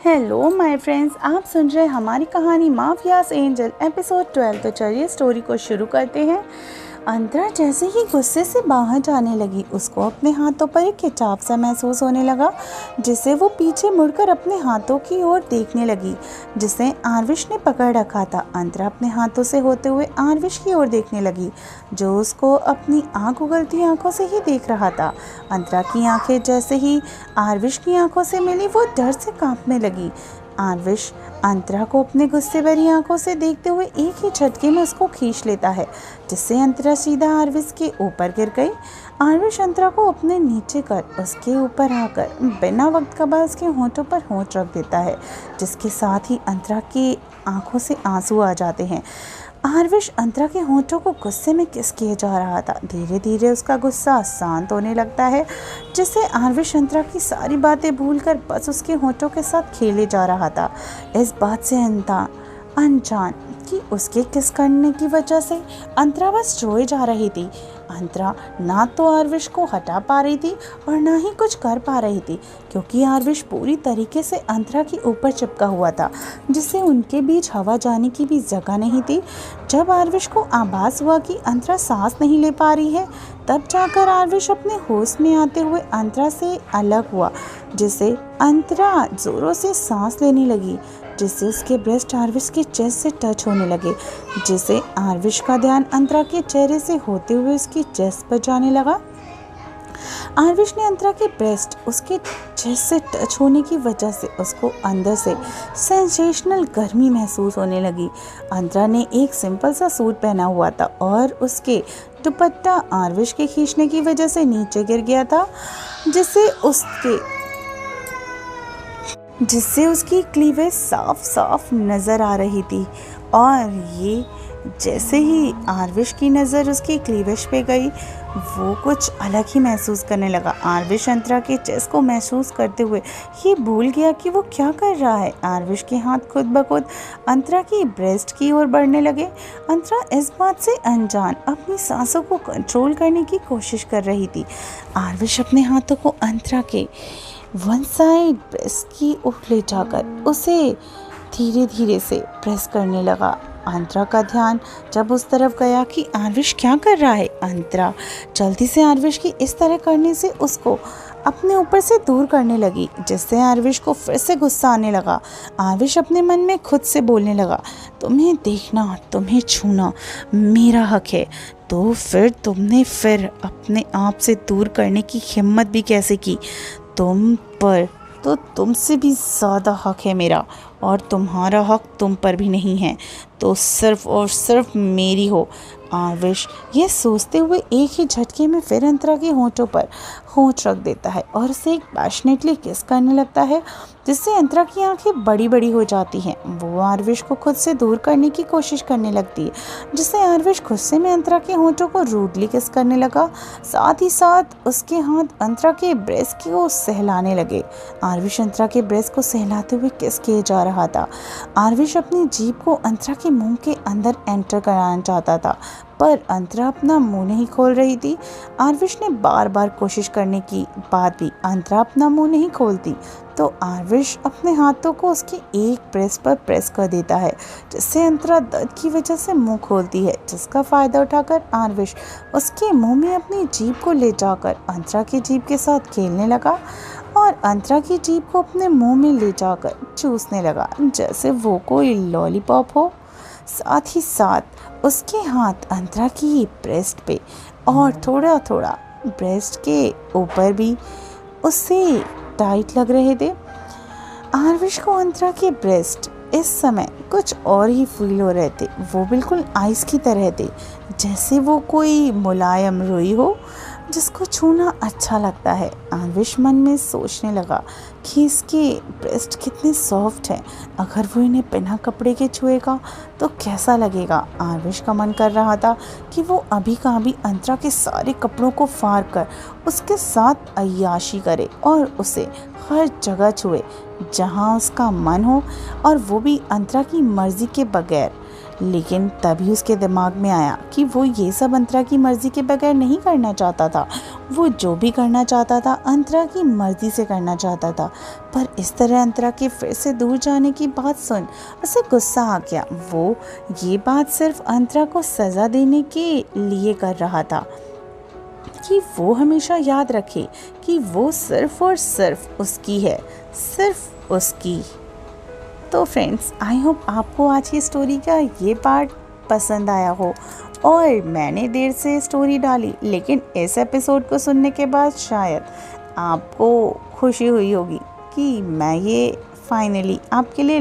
Hello my friends, आप सुन रहे हैं हमारी कहानी माफियाज एंजल एपिसोड 12। तो चलिए स्टोरी को शुरू करते हैं। अंतरा जैसे ही गुस्से से बाहर जाने लगी, उसको अपने हाथों पर एक खिंचाव सा महसूस होने लगा, जिससे वो पीछे मुड़कर अपने हाथों की ओर देखने लगी जिसे आरविश ने पकड़ रखा था। अंतरा अपने हाथों से होते हुए आरविश की ओर देखने लगी, जो उसको अपनी आंख उगलती आंखों से ही देख रहा था। अंतरा की आंखें जैसे ही आरविश की आंखों से मिली, वो डर से कांपने लगी। आरविश अंतरा को अपने गुस्से भरी आंखों से देखते हुए एक ही झटके में उसको खींच लेता है, जिससे अंतरा सीधा आरविश के ऊपर गिर गई। आरविश अंतरा को अपने नीचे कर उसके ऊपर आकर बिना वक्त कबाए उसके होंठों पर होंठ रख देता है, जिसके साथ ही अंतरा की आंखों से आंसू आ जाते हैं। आरविश अंतरा के होंठों को गुस्से में किस किए जा रहा था। धीरे धीरे उसका गुस्सा शांत होने लगता है, जिससे आरविश अंतरा की सारी बातें भूलकर बस उसके होंठों के साथ खेले जा रहा था। इस बात से अनजान कि उसके किस करने की वजह से अंतरा बस रोए जा रही थी। अंतरा ना तो आरविश को हटा पा रही थी और ना ही कुछ कर पा रही थी, क्योंकि आरविश पूरी तरीके से अंतरा के ऊपर चिपका हुआ था, जिससे उनके बीच हवा जाने की भी जगह नहीं थी। जब आरविश को आभास हुआ कि अंतरा सांस नहीं ले पा रही है, तब जाकर आरविश अपने होश में आते हुए अंतरा से अलग हुआ, जिससे अंतरा जोरों से सांस लेने लगी, जिससे उसके ब्रेस्ट आरविश के चेस्ट से टच होने लगे, जिससे आरविश का ध्यान अंतरा के चेहरे से होते हुए उसकी चेस्ट पर जाने लगा। आरविश ने अंतरा के ब्रेस्ट उसके चेस्ट से टच होने की वजह से उसको अंदर से सेंसेशनल गर्मी महसूस होने लगी। अंतरा ने एक सिंपल सा सूट पहना हुआ था और उसके दुपट्टा आरविश के खींचने की वजह से नीचे गिर गया था, जिससे उसकी क्लीवेज साफ साफ नज़र आ रही थी। और ये जैसे ही आरविश की नज़र उसकी क्लीवेज पे गई, वो कुछ अलग ही महसूस करने लगा। आरविश अंतरा के चेस्ट को महसूस करते हुए ये भूल गया कि वो क्या कर रहा है। आरविश के हाथ खुद ब खुद अंतरा की ब्रेस्ट की ओर बढ़ने लगे। अंतरा इस बात से अनजान अपनी सांसों को कंट्रोल करने की कोशिश कर रही थी। आरविश अपने हाथों को अंतरा के वन साइड ब्रेस्ट की ओर ले जाकर उसे धीरे धीरे से प्रेस करने लगा। अंतरा का ध्यान जब उस तरफ गया कि आरविश क्या कर रहा है, अंतरा जल्दी से आरविश की इस तरह करने से उसको अपने ऊपर से दूर करने लगी, जिससे आरविश को फिर से गुस्सा आने लगा। आरविश अपने मन में खुद से बोलने लगा, तुम्हें देखना, तुम्हें छूना मेरा हक है, तो फिर तुमने फिर अपने आप से दूर करने की हिम्मत भी कैसे की? तुम पर तो तुमसे भी ज़्यादा हक है मेरा, और तुम्हारा हक तुम पर भी नहीं है, तो सिर्फ और सिर्फ मेरी हो। आरविश ये सोचते हुए एक ही झटके में फिर अंतरा के होंठों पर होंठ रख देता है और उसे एक पैशनेटली किस करने लगता है, जिससे अंतरा की आंखें बड़ी बड़ी हो जाती हैं। वो आरविश को खुद से दूर करने की कोशिश करने लगती है, जिससे आरविश गुस्से में अंतरा के होंठों को रूडली किस करने लगा। साथ ही साथ उसके हाथ अंतरा के ब्रेस्ट को सहलाने लगे। आरविश अंतरा के ब्रेस्ट को सहलाते हुए किस किए जा रहा था। आरविश अपनी जीभ को अंतरा के मुंह के अंदर एंटर कराना चाहता था, पर अंतरा अपना मुंह नहीं खोल रही थी। आरविश ने बार बार कोशिश करने की बाद भी अंतरा अपना मुंह नहीं खोलती, तो आरविश अपने हाथों को उसके एक ब्रेस्ट पर प्रेस कर देता है, जिससे अंतरा दर्द की वजह से मुंह खोलती है, जिसका फ़ायदा उठाकर आरविश उसके मुंह में अपनी जीभ को ले जाकर अंतरा की जीभ के साथ खेलने लगा और अंतरा की जीभ को अपने मुंह में ले जाकर चूसने लगा, जैसे वो कोई लॉलीपॉप हो। साथ ही साथ उसके हाथ अंतरा की ब्रेस्ट पे और थोड़ा थोड़ा ब्रेस्ट के ऊपर भी उससे टाइट लग रहे थे। आरविश को अंतरा के ब्रेस्ट इस समय कुछ और ही फील हो रहे थे। वो बिल्कुल आइस की तरह थे, जैसे वो कोई मुलायम रुई हो जिसको छूना अच्छा लगता है। आरविश मन में सोचने लगा कि इसके ब्रेस्ट कितने सॉफ्ट हैं, अगर वो इन्हें बिना कपड़े के छुएगा तो कैसा लगेगा। आरविश का मन कर रहा था कि वो अभी का अभी अंतरा के सारे कपड़ों को फाड़ कर उसके साथ अय्याशी करे और उसे हर जगह छुए जहाँ उसका मन हो, और वो भी अंतरा की मर्जी के बगैर। लेकिन तभी उसके दिमाग में आया कि वो ये सब अंतरा की मर्ज़ी के बगैर नहीं करना चाहता था। वो जो भी करना चाहता था अंतरा की मर्ज़ी से करना चाहता था। पर इस तरह अंतरा के फिर से दूर जाने की बात सुन उसे गुस्सा आ गया। वो ये बात सिर्फ अंतरा को सज़ा देने के लिए कर रहा था कि वो हमेशा याद रखे कि वो सिर्फ और सिर्फ उसकी है, सिर्फ उसकी। तो फ्रेंड्स, आई होप आपको आज की स्टोरी का ये पार्ट पसंद आया हो। और मैंने देर से स्टोरी डाली, लेकिन इस एपिसोड को सुनने के बाद शायद आपको खुशी हुई होगी कि मैं ये फाइनली आपके लिए